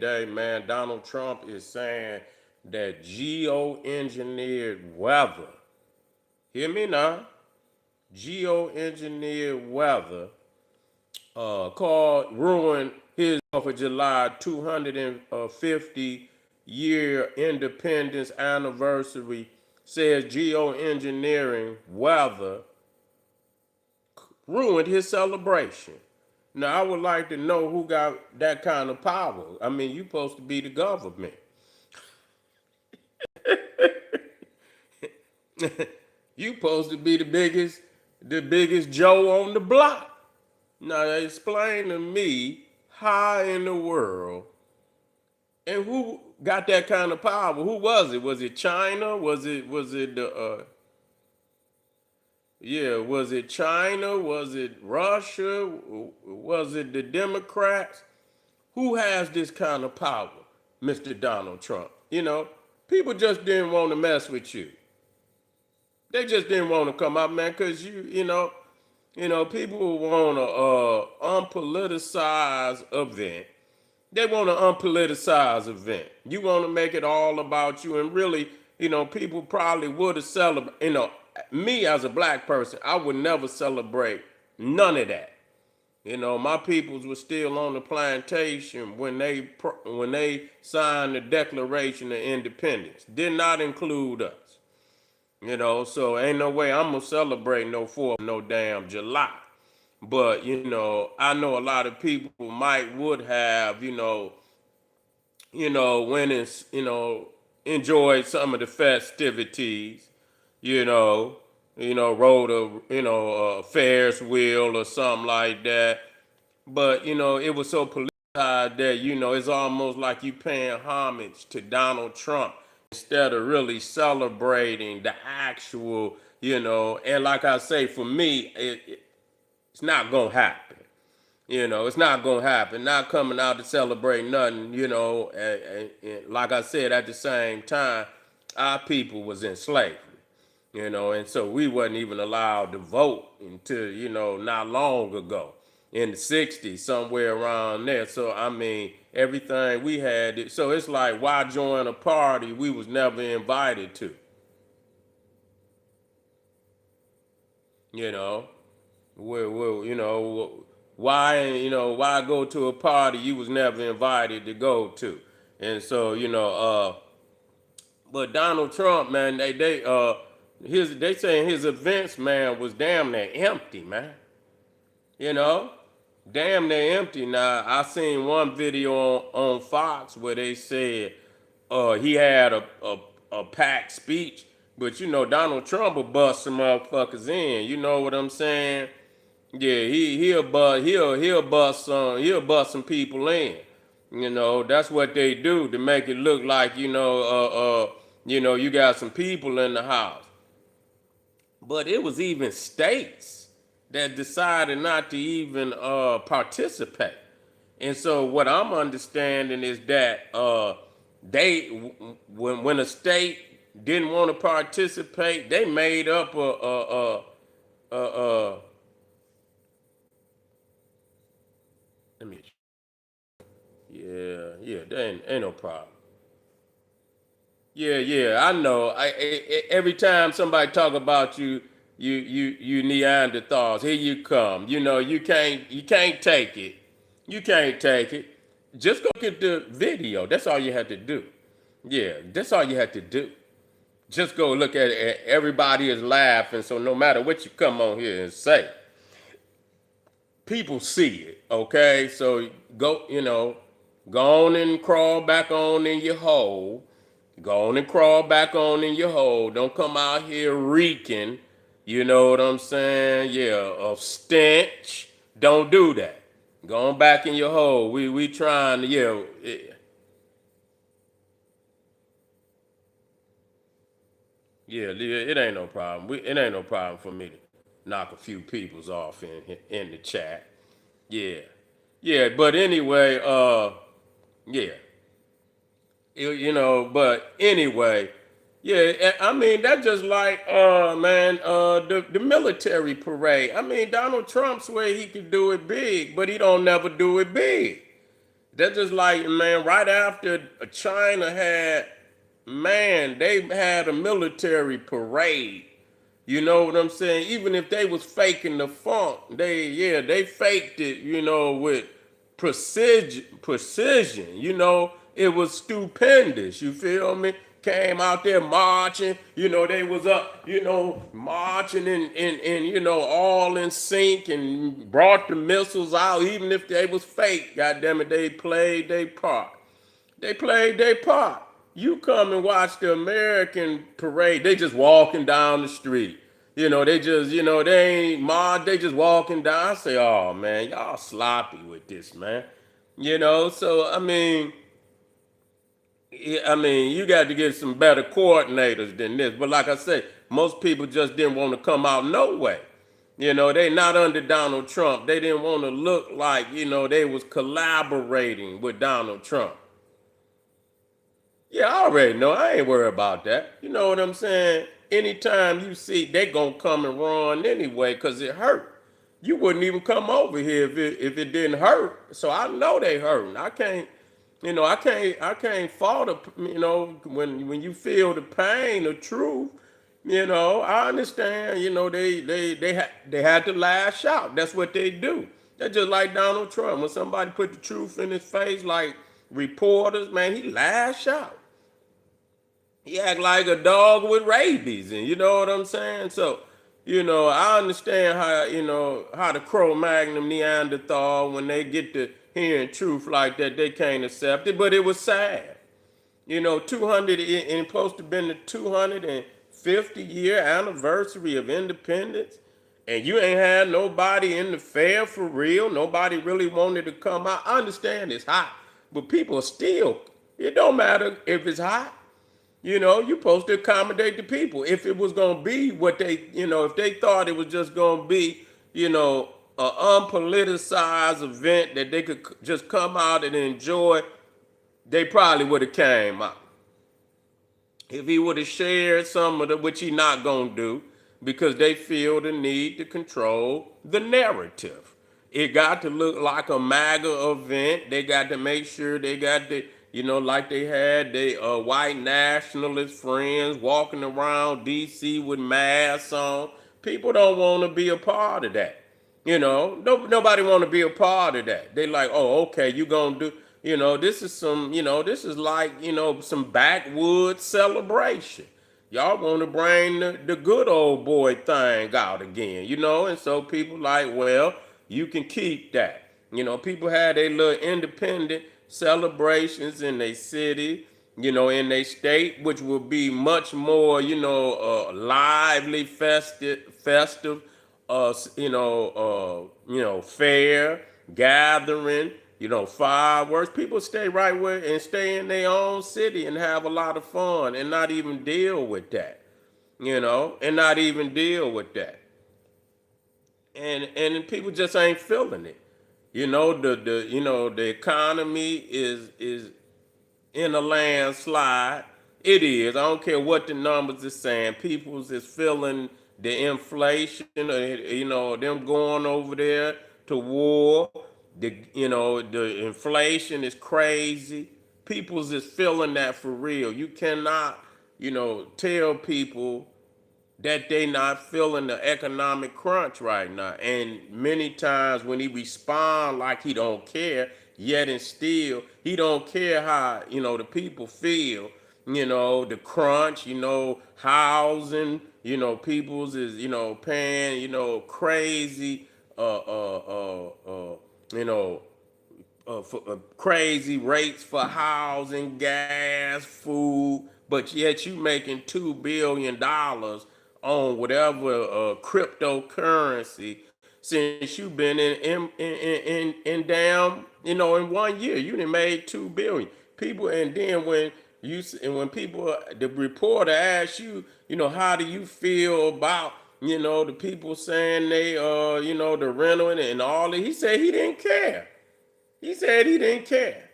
today, man. Donald Trump is saying that geoengineered weather, hear me now, geoengineered weather called ruined his 4th of July 250-year independence anniversary. Says geoengineering weather ruined his celebration. Now, I would like to know who got that kind of power. I mean, you supposed to be the government. You supposed to be the biggest Joe on the block. Now, explain to me how in the world and who got that kind of power? Who was it? Was it China? Was it the yeah, was it China? Was it Russia? Was it the Democrats? Who has this kind of power, Mr. Donald Trump? People just didn't want to mess with you. They just didn't want to come out, man, because people want a unpoliticized event. They want an unpoliticized event. You want to make it all about you, and really, people probably would have celebrated. Me as a black person, I would never celebrate none of that. My peoples were still on the plantation when they signed the Declaration of Independence. Did not include us. So ain't no way I'm gonna celebrate no 4th, no damn July. But I know a lot of people might would have, went and enjoyed some of the festivities, you know, rode a Ferris wheel or something like that. But it was so politicized that it's almost like you paying homage to Donald Trump instead of really celebrating the actual, And like I say, for me, it's not gonna happen. It's not gonna happen. Not coming out to celebrate nothing. And like I said, at the same time, our people was in slavery. And so we wasn't even allowed to vote until not long ago in the '60s, somewhere around there. So I mean, everything we had. So it's like, why join a party we was never invited to? You know, why go to a party you was never invited to go to? And so but Donald Trump, man, they saying his events, man, was damn near empty, man. You know, damn near empty. Now I seen one video on Fox where they said he had a packed speech, but Donald Trump will bust some motherfuckers in. You know what I'm saying? Yeah, he'll bust some people in. That's what they do to make it look like you got some people in the house. But it was even states that decided not to even participate. And so what I'm understanding is that they when a state didn't want to participate, they made up a let me yeah, that ain't no problem. Yeah, I know. Every time somebody talk about you Neanderthals, here you come. You can't take it. You can't take it. Just go get the video. That's all you had to do. Yeah, that's all you had to do. Just go look at it. Everybody is laughing, so no matter what you come on here and say, people see it. Okay, so go on and crawl back on in your hole. Go on and crawl back on in your hole. Don't come out here reeking, you know what I'm saying? Yeah, of stench. Don't do that. Go on back in your hole. We trying to, it ain't no problem. It ain't no problem for me to knock a few peoples off in the chat. Yeah. Yeah, but anyway, yeah. But anyway, yeah, I mean that's just like man, the military parade. I mean Donald Trump swear he could do it big, but he don't never do it big. That's just like, man, right after China had, man, they had a military parade. You know what I'm saying? Even if they was faking the funk, they faked it, with precision. It was stupendous. You feel me? Came out there marching, they was up, marching and all in sync and brought the missiles out, even if they was fake. God damn it, they played their part. They played their part. You come and watch the American parade. They just walking down the street. They just, they ain't mod. They just walking down. I say, oh man, y'all sloppy with this, man. So you got to get some better coordinators than this. But like I said, most people just didn't want to come out no way. They not under Donald Trump. They didn't want to look like, they was collaborating with Donald Trump. Yeah, I already know. I ain't worried about that. You know what I'm saying? Anytime you see, they gonna come and run anyway, cause it hurt. You wouldn't even come over here if it didn't hurt. So I know they hurting. I can't fault the, when you feel the pain, the truth. I understand. They had to lash out. That's what they do. They're just like Donald Trump. When somebody put the truth in his face, like reporters, man, he lash out. He act like a dog with rabies, and you know what I'm saying. So, I understand how the Cro-Magnon Neanderthal, when they get to hearing truth like that, they can't accept it. But it was sad. 200 and supposed to been the 250-year anniversary of independence, and you ain't had nobody in the fair for real. Nobody really wanted to come out. I understand it's hot, but people still. It don't matter if it's hot. You're supposed to accommodate the people. If it was gonna be what they, if they thought it was just gonna be, an unpoliticized event that they could just come out and enjoy, they probably would have came out. If he would have shared some of the, which he not gonna do, because they feel the need to control the narrative. It got to look like a MAGA event. They got to make sure they got the, like they had the white nationalist friends walking around DC with masks on. People don't want to be a part of that. Nobody want to be a part of that. They like, oh, okay, you gonna do, this is some, this is like, some backwoods celebration. Y'all want to bring the good old boy thing out again, and so people like, well, you can keep that. People had their little independent celebrations in their city, in their state, which will be much more, lively, festive, fair, gathering, fireworks. People stay right where and stay in their own city and have a lot of fun and not even deal with that, and not even deal with that. And people just ain't feeling it. The economy is in a landslide. It is. I don't care what the numbers is saying. People's is feeling the inflation. Them going over there to war. The inflation is crazy. People's is feeling that for real. You cannot, tell people that they not feeling the economic crunch right now. And many times when he respond like he don't care, yet and still he don't care how the people feel. The crunch. Housing. People's is paying crazy you know for crazy rates for housing, gas, food, but yet you making $2 billion on whatever cryptocurrency since you've been in damn in 1 year you done made 2 billion people. And then when people, the reporter asks you, how do you feel about the people saying they the rental and all that, he said he didn't care. He said he didn't care.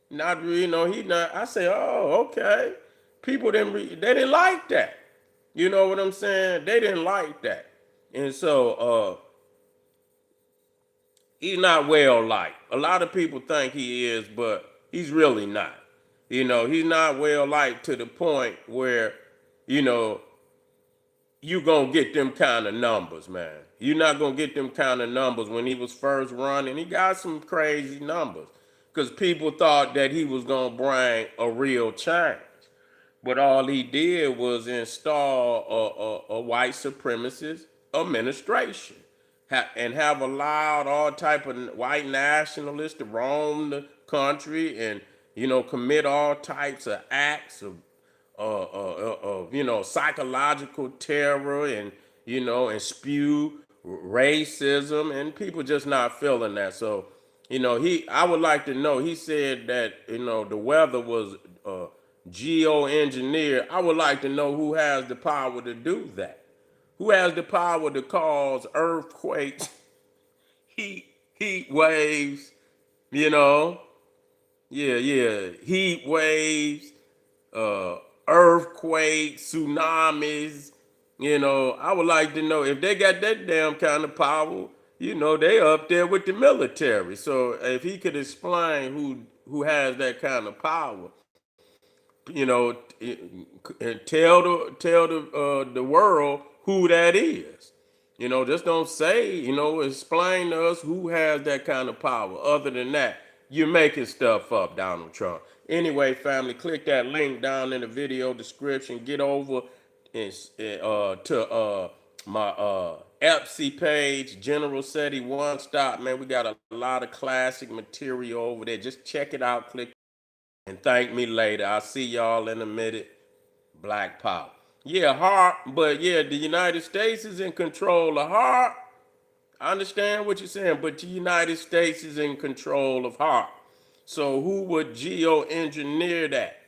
Not he not. I say, oh, okay. People they didn't like that. You know what I'm saying? They didn't like that. And so he's not well liked. A lot of people think he is, but he's really not. He's not well liked to the point where, you know, you gonna get them kind of numbers, man. You're not gonna get them kind of numbers. When he was first running, he got some crazy numbers because people thought that he was gonna bring a real change. But all he did was install a white supremacist administration, and have allowed all type of white nationalists to roam the country and commit all types of acts of psychological terror, and and spew racism, and people just not feeling that. So I would like to know. He said that the weather was geoengineered. I would like to know who has the power to do that. Who has the power to cause earthquakes, heat heat waves, you know, yeah, heat waves, uh, earthquakes, tsunamis. I would like to know if they got that damn kind of power. They up there with the military. So if he could explain who has that kind of power, and tell the world who that is. Just don't say. Explain to us who has that kind of power. Other than that, you're making stuff up, Donald Trump. Anyway, family, click that link down in the video description. Get over to my Etsy page, General SETI One Stop. Man, we got a lot of classic material over there. Just check it out. Click and thank me later. I'll see y'all in a minute. Black power. Yeah, heart, but yeah, the United States is in control of heart. I understand what you're saying, but the United States is in control of heart. So who would geoengineer that?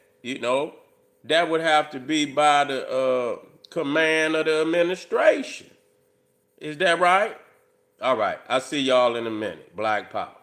That would have to be by the command of the administration. Is that right? All right. I'll see y'all in a minute. Black power.